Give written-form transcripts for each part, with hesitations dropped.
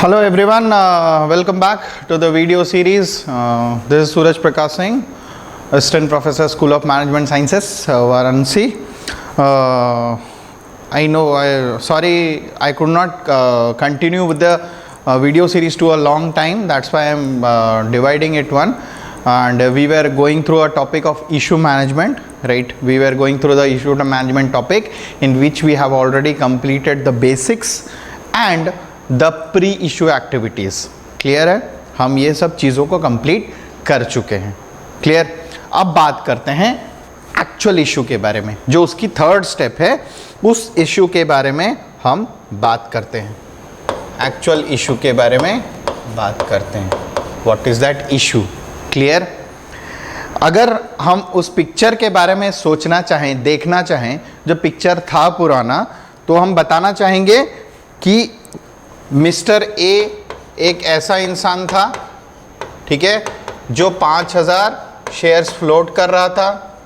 Hello everyone, welcome back to the video series. This is Suraj Prakash Singh, Assistant Professor, School of Management Sciences, Varanasi. Sorry I could not continue with the video series to a long time. That's why I'm dividing it one. And we were going through a topic of issue management, right? We were going through the issue management topic in which we have already completed the basics and the pre issue activities. Clear है, हम ये सब चीज़ों को complete कर चुके हैं. Clear. अब बात करते हैं एक्चुअल इशू के बारे में, जो उसकी थर्ड स्टेप है. उस इशू के बारे में हम बात करते हैं. एक्चुअल इशू के बारे में बात करते हैं. What is that issue? Clear. अगर हम उस पिक्चर के बारे में सोचना चाहें, देखना चाहें, जो पिक्चर था पुराना, तो हम बताना चाहेंगे कि मिस्टर ए एक ऐसा इंसान था, ठीक है, जो 5000 शेयर्स फ्लोट कर रहा था.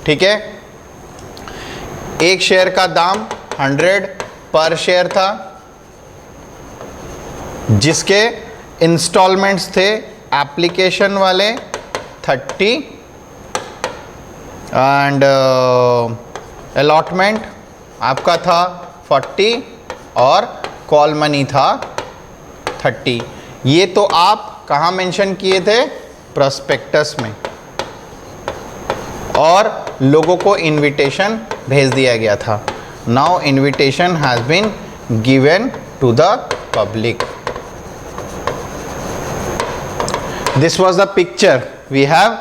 ठीक है, एक शेयर का दाम 100 पर शेयर था, जिसके इंस्टॉलमेंट्स थे एप्लीकेशन वाले 30 एंड अलॉटमेंट आपका था 40 और कॉल मनी था 30. ये तो आप कहाँ मेंशन किए थे? प्रोस्पेक्टस में. और लोगों को इनविटेशन भेज दिया गया था. Now invitation has been given to the public. This was the picture we have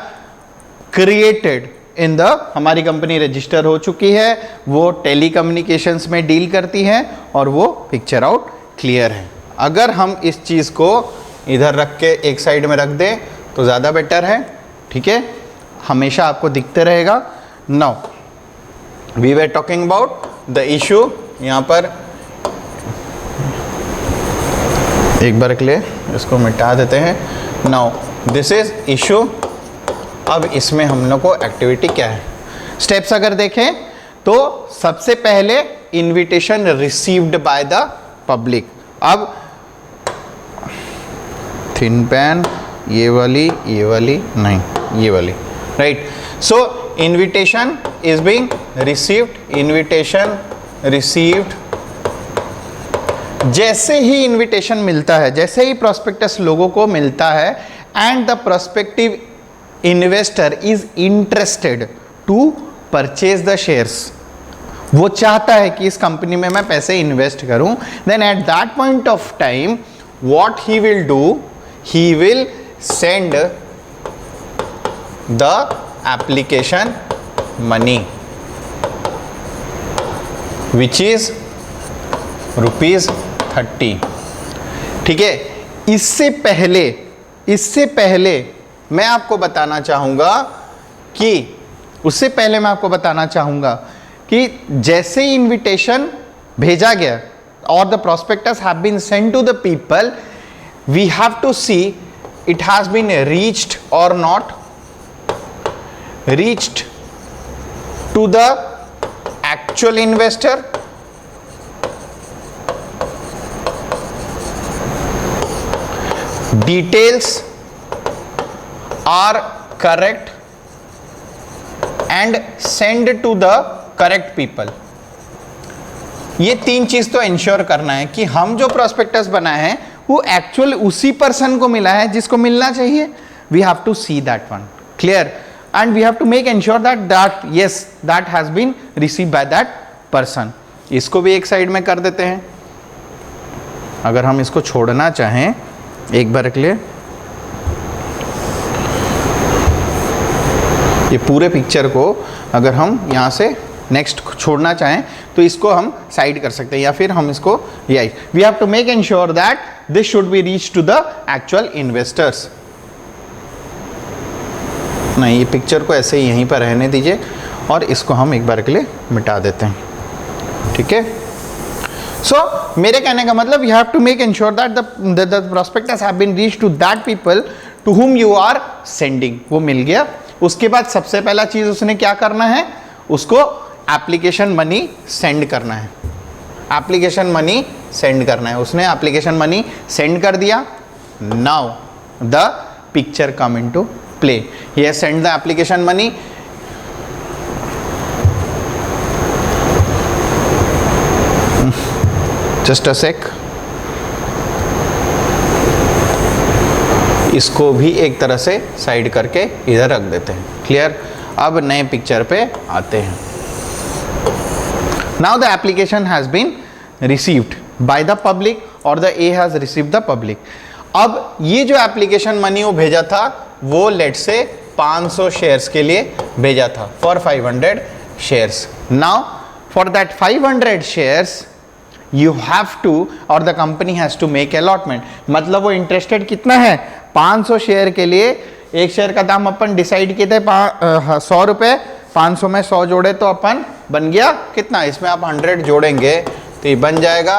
created in the. हमारी कंपनी रजिस्टर हो चुकी है, वो टेलीकम्युनिकेशंस में डील करती है और वो पिक्चर आउट क्लियर है. अगर हम इस चीज़ को इधर रख के एक साइड में रख दें तो ज़्यादा बेटर है. ठीक है, हमेशा आपको दिखते रहेगा. Now we were talking about the issue. यहाँ पर एक बार के लिए इसको मिटा देते हैं. Now this is issue. अब इसमें हम लोग को एक्टिविटी क्या है, स्टेप्स अगर देखें तो सबसे पहले invitation received by the public. अब थिन पेन, ये वाली नहीं, ये वाली, right. So invitation is being received. Invitation received. जैसे ही इनविटेशन मिलता है, जैसे ही प्रोस्पेक्टस लोगों को मिलता है and the prospective investor is interested to purchase the shares, वो चाहता है कि इस कंपनी में मैं पैसे इन्वेस्ट करूं, then at that point of time what he will do, he will send the application money which is ₹30. ठीक है. इससे पहले मैं आपको बताना चाहूँगा कि जैसे ही इनविटेशन भेजा गया और the prospectus have been sent to the people, we have to see it has been reached or not reached to the actual investor. Details are correct and send to the correct people. ये 3 चीज तो ensure करना है कि हम जो prospectus बनाए हैं वो एक्चुअल उसी पर्सन को मिला है जिसको मिलना चाहिए. We have to see that one. Clear. And we have to make ensure that yes that has been received by that person. इसको भी एक साइड में कर देते हैं. अगर हम इसको छोड़ना चाहें एक बार के लिए, ये पूरे पिक्चर को अगर हम यहाँ से नेक्स्ट छोड़ना चाहें तो इसको हम साइड कर सकते हैं, या फिर हम इसको we have to make ensure that this should be reach to the actual investors. नहीं, ये पिक्चर को ऐसे ही यहीं पर रहने दीजिए और इसको हम एक बार के लिए मिटा देते हैं. ठीक है. सो मेरे कहने का मतलब you have to make ensure that the prospectus have been reach to that people to whom you are sending. वो मिल गया. उसके बाद सबसे पहला चीज उसने क्या करना है, उसको एप्लीकेशन मनी सेंड करना है. एप्लीकेशन मनी सेंड करना है, उसने एप्लीकेशन मनी सेंड कर दिया. Now the picture come into play. He has send the application money. Just a sec. इसको भी एक तरह से साइड करके इधर रख देते हैं. क्लियर. अब नए पिक्चर पे आते हैं. Now the application has been received by the public और the A has received the public. अब ये जो एप्लीकेशन मनी वो भेजा था वो लेट से 500 शेयर्स के लिए भेजा था for 500 shares. Now for that 500 shares you have to or the company has to make allotment. मतलब वो इंटरेस्टेड कितना है 500 शेयर के लिए. एक शेयर का दाम अपन डिसाइड किए थे 100 रुपये. 500 में 100 जोड़े तो अपन बन गया कितना. इसमें आप 100 जोड़ेंगे तो ये बन जाएगा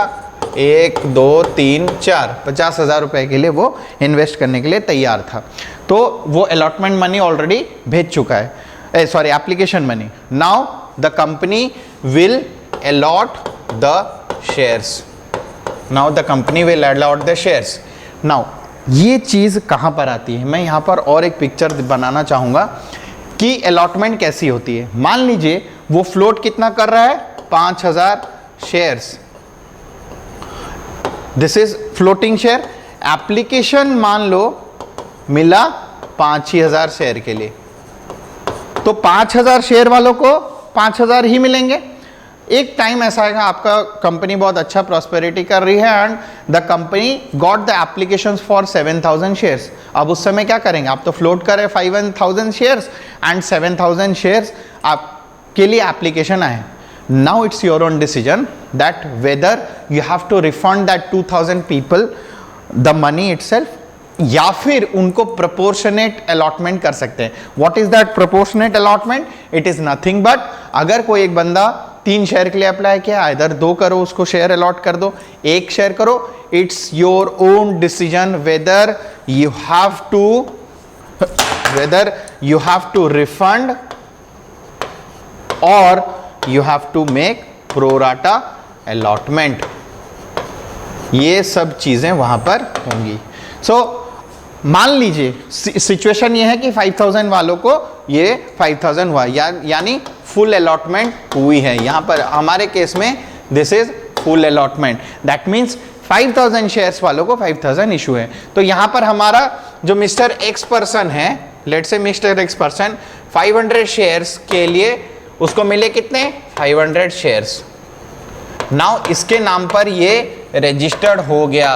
1 2 3 4 50,000 रुपये के लिए वो इन्वेस्ट करने के लिए तैयार था. तो वो अलॉटमेंट मनी ऑलरेडी भेज चुका है. Sorry application money. Now the company will allot the shares. Now the company will allot the shares. Now ये चीज कहां पर आती है. मैं यहां पर और एक पिक्चर बनाना चाहूंगा कि अलॉटमेंट कैसी होती है. मान लीजिए वो फ्लोट कितना कर रहा है 5000 shares. This is floating share. Application मान लो मिला 5,000 शेयर के लिए तो 5,000 शेयर वालों को 5,000 ही मिलेंगे. एक टाइम ऐसा आएगा आपका कंपनी बहुत अच्छा प्रॉस्पेरिटी कर रही है and the company got the applications for 7,000 shares. अब उस समय क्या करेंगे. आप तो फ्लोट करें 5,000 शेयर्स एंड 7,000 शेयर्स आपके लिए एप्लीकेशन आए. Now it's your own decision that whether you have to refund that 2,000 people the money itself या फिर उनको प्रोपोर्शनेट अलॉटमेंट कर सकते हैं. What is that proportionate allotment. It is nothing but अगर कोई एक बंदा 3 शेयर के लिए अप्लाई किया इधर 2 करो उसको शेयर अलॉट कर दो. 1 शेयर करो. It's your own decision whether you have to refund or you have to make pro rata allotment. ये सब चीजें वहां पर होंगी. सो मान लीजिए सिचुएशन ये है कि 5,000 वालों को ये 5,000 हुआ यानी फुल अलॉटमेंट हुई है. यहां पर हमारे केस में this is full allotment. That means 5,000 shares वालों को 5,000 इशू है. तो यहां पर हमारा जो मिस्टर एक्स पर्सन है, लेट से मिस्टर एक्स पर्सन 500 शेयर्स के लिए उसको मिले कितने 500 शेयर्स. नाउ इसके नाम पर ये रजिस्टर्ड हो गया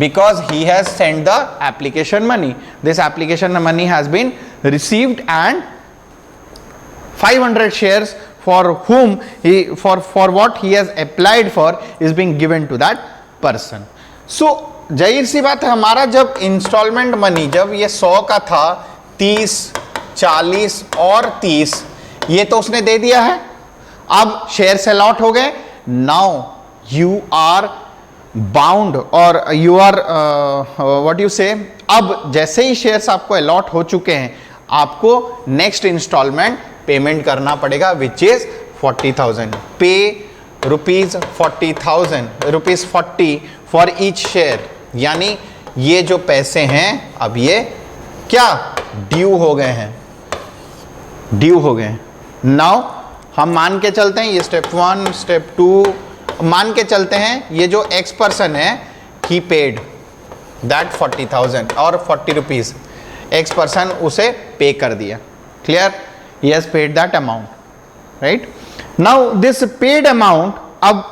because he has sent the application money. This application money has been received and 500 shares for whom for what he has applied for is being given to that person. So जाहिर सी बात है हमारा जब instalment money जब ये 100 का था 30 40 और 30 ये तो उसने दे दिया है. अब शेयर अलॉट हो गए. नाउ यू आर बाउंड और यू आर व्हाट यू से. अब जैसे ही शेयर्स आपको अलॉट हो चुके हैं आपको नेक्स्ट इंस्टॉलमेंट पेमेंट करना पड़ेगा विच इज 40,000. पे ₹40,000 40 फॉर ईच शेयर. यानी ये जो पैसे हैं अब ये क्या ड्यू हो गए हैं. नाउ हम मान के चलते हैं ये स्टेप 1 स्टेप 2 मान के चलते हैं ये जो एक्स पर्सन है ही पेड दैट 40,000 और 40 रुपीज एक्स पर्सन उसे पे कर दिया. Clear. He has paid that amount. Right. Now this paid amount अब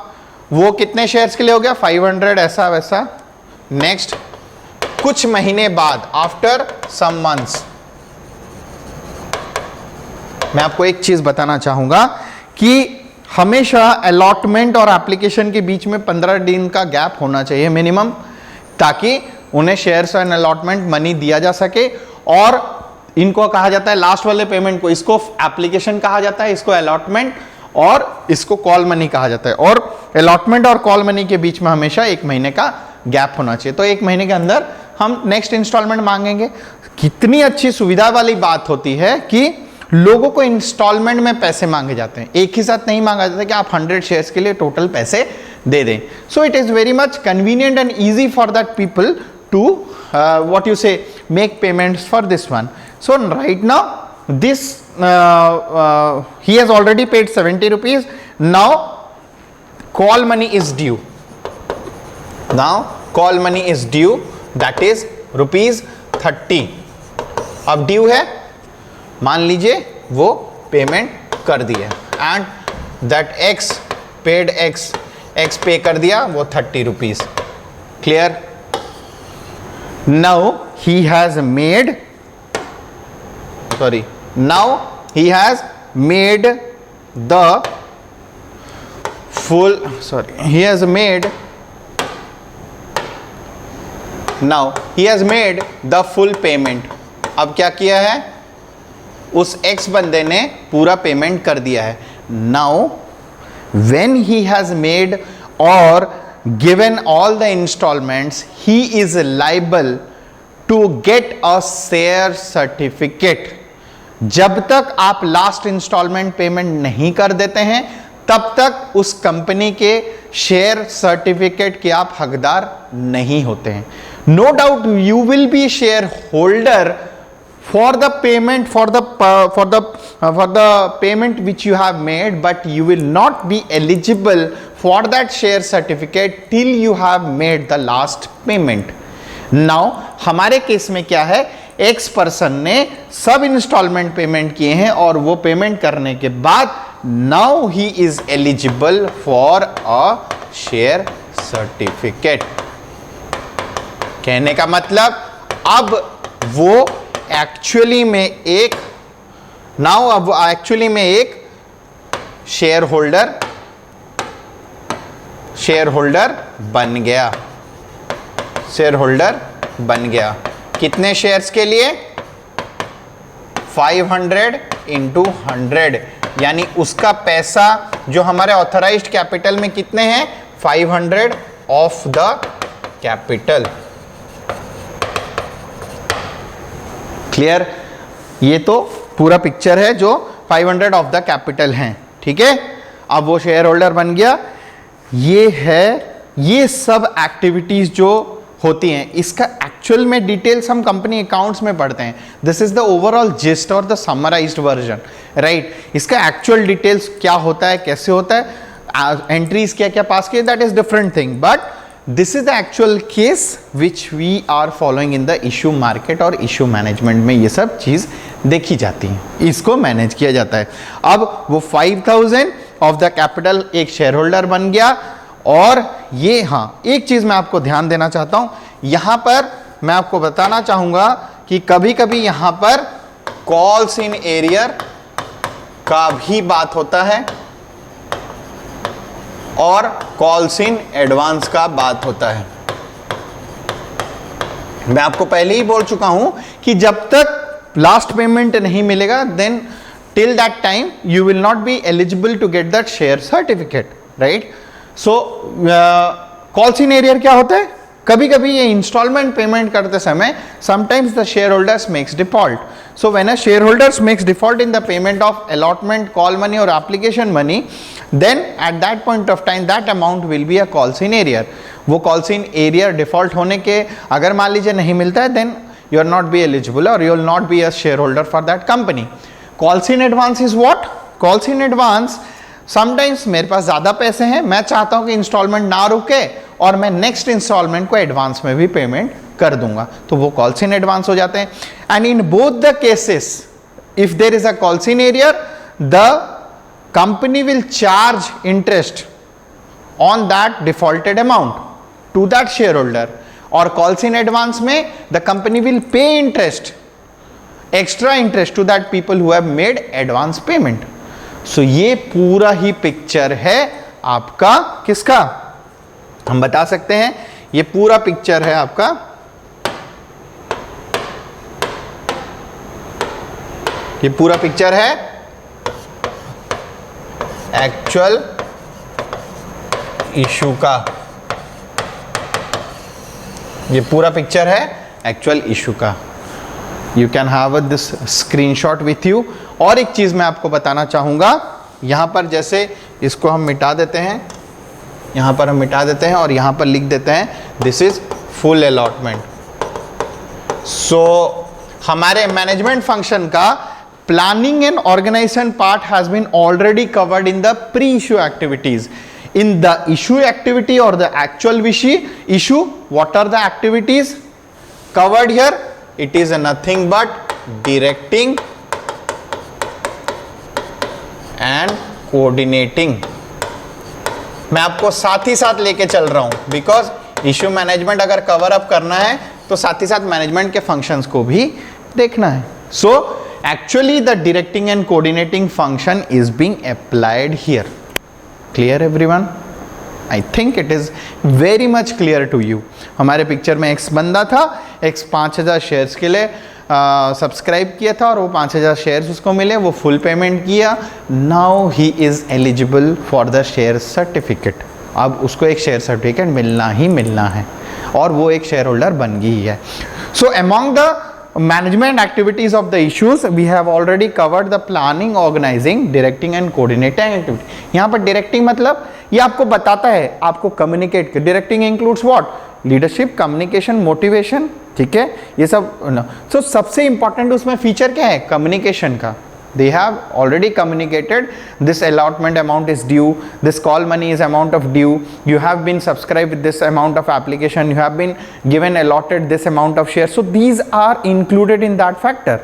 वो कितने शेयर्स के लिए हो गया 500 ऐसा वैसा. नेक्स्ट कुछ महीने बाद आफ्टर सम मंथ्स मैं आपको एक चीज बताना चाहूंगा कि हमेशा अलॉटमेंट और एप्लीकेशन के बीच में 15 दिन का गैप होना चाहिए मिनिमम ताकि उन्हें शेयर्स एंड अलॉटमेंट मनी दिया जा सके. और इनको कहा जाता है लास्ट वाले पेमेंट को इसको एप्लीकेशन कहा जाता है, इसको अलॉटमेंट और इसको कॉल मनी कहा जाता है. और अलॉटमेंट और कॉल मनी के बीच में हमेशा 1 महीने का गैप होना चाहिए. तो 1 महीने के अंदर हम नेक्स्ट इंस्टॉलमेंट मांगेंगे. कितनी अच्छी सुविधा वाली बात होती है कि लोगों को इंस्टॉलमेंट में पैसे मांगे जाते हैं, एक ही साथ नहीं मांगा जाता कि आप 100 शेयर्स के लिए टोटल पैसे दे दें. So it is very much convenient and easy for that people to what you say make payments for this one. So right now this he has already paid 70 rupees. Now call money is due. Now call money is due, that is rupees 30. अब due है, मान लीजिए वो payment कर दिया and that x paid x पे कर दिया वो 30 rupees. Clear? Now he has made the full payment. अब क्या किया है, उस x बंदे ने पूरा पेमेंट कर दिया है. Now when he has made or given all the installments, he is liable to get a share certificate. जब तक आप लास्ट इंस्टॉलमेंट पेमेंट नहीं कर देते हैं तब तक उस कंपनी के शेयर सर्टिफिकेट के आप हकदार नहीं होते हैं. No doubt you will be shareholder for the payment for the payment which you have made, but you will not be eligible for that share certificate till you have made the last payment. Now हमारे case में क्या है, X person ने सब instalment payment किए हैं और वो पेमेंट करने के बाद now he is eligible for a share certificate. कहने का मतलब अब वो एक्चुअली में एक शेयर होल्डर बन गया. कितने शेयर्स के लिए? 500 into 100, यानी उसका पैसा जो हमारे ऑथराइज्ड कैपिटल में कितने हैं, 500 ऑफ द कैपिटल. क्लियर? ये तो पूरा पिक्चर है जो 500 ऑफ द कैपिटल हैं. ठीक है, अब वो शेयर होल्डर बन गया. ये है, ये सब एक्टिविटीज जो होती हैं इसका एक्चुअल में डिटेल्स हम कंपनी अकाउंट्स में पढ़ते हैं. This is the overall gist और द समराइज्ड वर्जन, राइट. इसका एक्चुअल डिटेल्स क्या होता है, कैसे होता है, एंट्रीज क्या क्या पास किए, that is different thing. But this is the actual case which we are following in the issue market और इशू मैनेजमेंट में ये सब चीज देखी जाती है, इसको मैनेज किया जाता है. अब वो 5000 ऑफ द कैपिटल एक शेयर होल्डर बन गया. और ये, हाँ, एक चीज मैं आपको ध्यान देना चाहता हूं, यहां पर मैं आपको बताना चाहूंगा कि कभी कभी यहां पर कॉल्स इन एरियर का भी बात होता है और कॉल्स इन एडवांस का बात होता है. मैं आपको पहले ही बोल चुका हूं कि जब तक लास्ट पेमेंट नहीं मिलेगा then till that time you will not be eligible to get that share certificate, right. So calls in arrear क्या होता है, कभी कभी ये इंस्टॉलमेंट पेमेंट करते समय sometimes the share holders makes default. So when a share holders makes default in the payment of allotment, call money और application money, then at that point of time that amount will be a calls in arrear. वो calls in arrear default होने के अगर मान लीजिए नहीं मिलता है then you are not be eligible or you will not be a shareholder for that company. Calls in advance is what? Calls in advance sometimes मेरे पास ज़्यादा पैसे हैं, मैं चाहता हूँ कि इंस्टॉलमेंट ना रुके और मैं नेक्स्ट इंस्टॉलमेंट को एडवांस में भी पेमेंट कर दूंगा, तो वो कॉल्स इन एडवांस हो जाते हैं. And in both the cases if there is a calls in arrear the company will charge interest on that defaulted amount to that shareholder. और calls in advance में the company will pay interest, extra interest to that people who have made advance payment. So ये पूरा ही picture है आपका किसका, हम बता सकते हैं ये पूरा पिक्चर है आपका ये पूरा पिक्चर है एक्चुअल इशू का. ये पूरा पिक्चर है एक्चुअल इशू का. You can have this screenshot with you और एक चीज मैं आपको बताना चाहूंगा, यहां पर जैसे इसको हम मिटा देते हैं, यहां पर हम मिटा देते हैं और यहां पर लिख देते हैं this is full allotment. So हमारे मैनेजमेंट फंक्शन का planning and organisation part has been already covered in the pre issue activities. In the issue activity or the actual issue, what are the activities covered here? It is nothing but directing and coordinating. मैं आपको साथ ही साथ लेके चल रहा हूं because issue management अगर cover up करना है तो साथ ही साथ मैनेजमेंट के फंक्शंस को भी देखना है. So actually the directing and coordinating function is being applied here. Clear everyone? I think it is very much clear to you. हमारे पिक्चर में एक्स बंदा था, एक्स 5000 शेयर्स के लिए सब्सक्राइब किया था और वो 5000 शेयर्स उसको मिले, वो फुल पेमेंट किया. Now he is eligible for the share certificate. अब उसको एक शेयर सर्टिफिकेट मिलना ही मिलना है और वो एक शेयर होल्डर बन गई है. So among the management activities of the issues we have already covered the planning, organizing, directing and coordinating activity. यहाँ पर directing मतलब ये आपको बताता है आपको communicate. Directing includes what? Leadership, communication, motivation. ठीक है, ये सब. So सबसे important उसमें feature क्या है? Communication का. They have already communicated this allotment amount is due, this call money is amount of due, you have been subscribed with this amount of application, you have been given allotted this amount of shares. So these are included in that factor.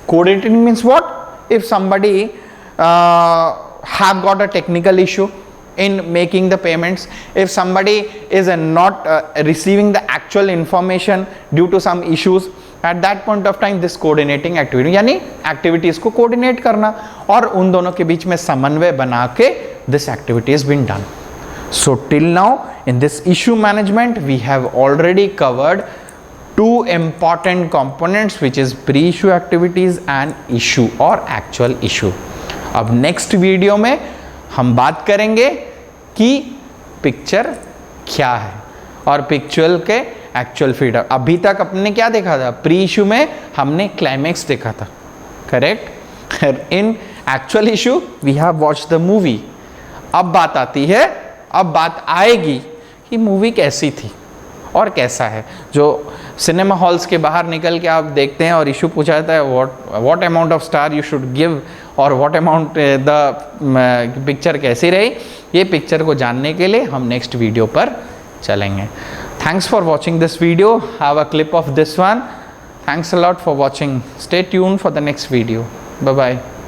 Coordinating means what? If somebody have got a technical issue in making the payments, if somebody is not receiving the actual information due to some issues, at that point of time this coordinating activity यानी activities को coordinate करना और उन दोनों के बीच में समन्वय बना के this activity has been done. So till now in this issue management we have already covered two important components which is pre-issue activities and issue or actual issue. अब next video में हम बात करेंगे कि पिक्चर क्या है और picture के एक्चुअल फीडर. अभी तक अपने क्या देखा था? प्री इशू में हमने क्लाइमैक्स देखा था, correct. In actual issue we have watch the movie. अब बात आती है, अब बात आएगी कि मूवी कैसी थी और कैसा है. जो सिनेमा हॉल्स के बाहर निकल के आप देखते हैं और इशू पूछा जाता है what amount of star you should give और व्हाट अमाउंट द पिक्चर कैसी रही, ये पिक्चर को जानने के लिए हम नेक्स्ट वीडियो पर चलेंगे. Thanks for watching this video. Have a clip of this one. Thanks a lot for watching. Stay tuned for the next video. Bye bye.